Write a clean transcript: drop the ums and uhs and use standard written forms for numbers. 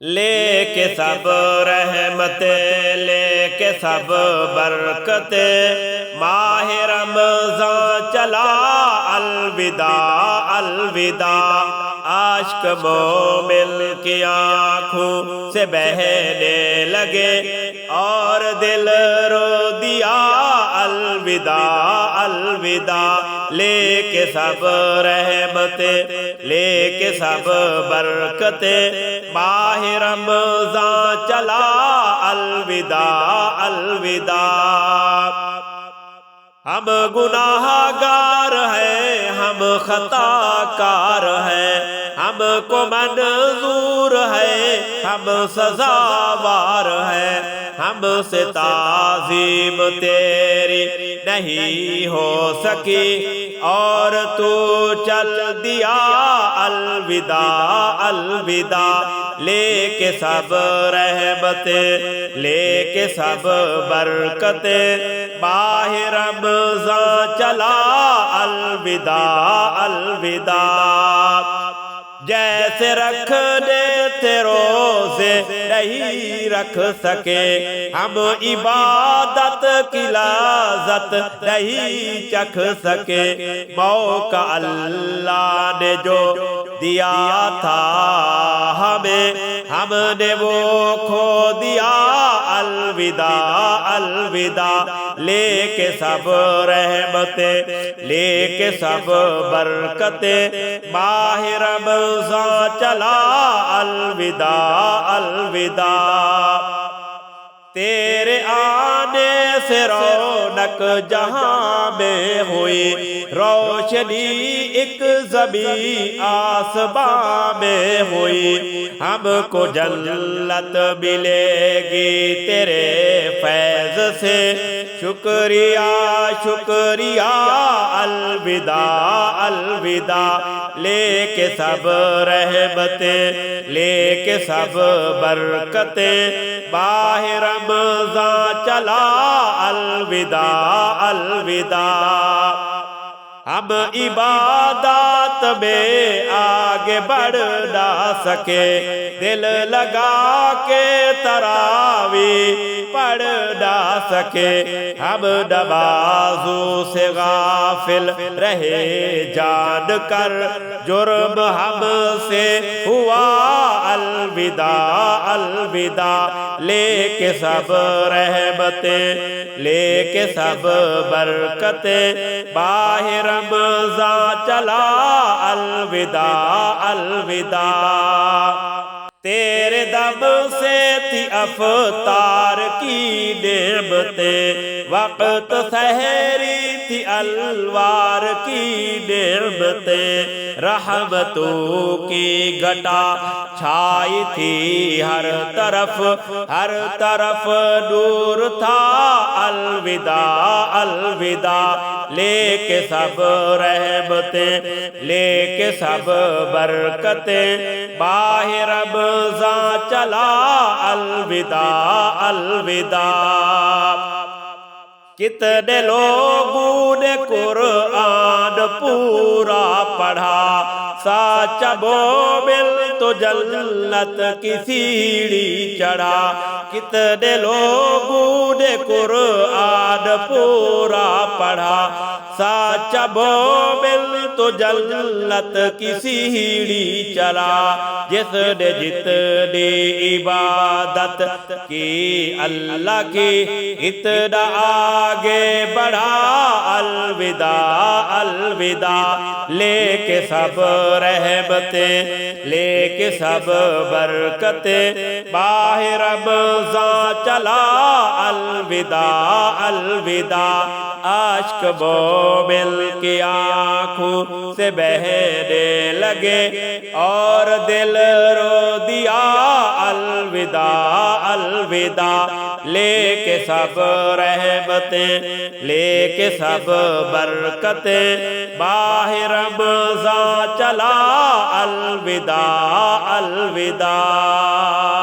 لے کے سب رحمتیں، لے کے سب برکتیں، ماہ رمضان چلا الوداع الوداع، عاشق مومن کی آنکھوں سے بہنے لگے اور دل رو دیا الوداع الوداع، لے کے سب رحمتیں، لے کے سب برکتیں، ماہ رمضان چلا الوداع الوداع۔ ہم گناہ گار ہیں، ہم خطا کار ہیں، ہم کو منظور ہے، ہم سزاوار ہیں، ہم سے تعظیم تیری نہیں ہو سکی اور تو چل دیا الوداع الوداع، لے کے سب رحمتیں، لے کے سب برکتیں، ماہ رمضان چلا الوداع الوداع۔ جیسے رکھنے تھے روزے نہیں رکھ سکے، ہم عبادت کی لذت نہیں چکھ سکے، موقع اللہ نے جو دیا تھا ہمیں، ہم نے وہ کھو دیا الوداع الوداع، لے کے سب رحمتیں، لے کے سب برکتیں، ماہ رمضان چلا الوداع الوداع۔ تیرے آنے سے رونق جہاں میں ہوئی، روشنی ایک زمین آسمان میں ہوئی، ہم کو جنت ملے گی تیرے فیض سے، شکریہ شکریہ الوداع الوداع، لے کے سب رحمتیں، لے کے سب برکتیں، ماہ رمضان چلا الوداع الوداع۔ ہم عبادات میں آگے بڑھ نہ سکے، دل لگا کے تراویح پڑھ نہ سکے، ہم نمازوں سے غافل رہے جان کر، جرم ہم سے ہوا الوداع الوداع، لے کے سب رحمتیں، لے کے سب برکتیں، ماہ رمضان چلا الوداع الوداع۔ تیرے دم سے تھی افطار کی نعمتیں، وقت سحری تھی الوار کی نعمتیں، رحمتوں کی گھٹا چھائی تھی ہر طرف نور تھا الوداع الوداع، لے کے سب رحمتیں، لے کے سب برکتیں، ماہ رمضان چلا الوداع الوداع۔ کتنے لوگوں نے قرآن پورا پڑھا، سچا مومن تو جنت کی سیڑھی چڑھا، کتنے لوگوں نے قرآن پورا پڑھا، سچا مومن تو جنت کی سیڑھی چڑھا، جس نے جتنی عبادت کی اللہ کی اتنا آگے بڑھا الوداع الوداع، لے کے سب رحمتیں، لے کے سب برکتیں، ماہ رمضان چلا الوداع الوداع، عاشق مومن کی آنکھوں سے بہنے لگے اور دل رو دیا الوداع الوداع، لے کے سب رحمتیں، لے کے سب برکتیں، ماہ رمضان چلا الوداع الوداع۔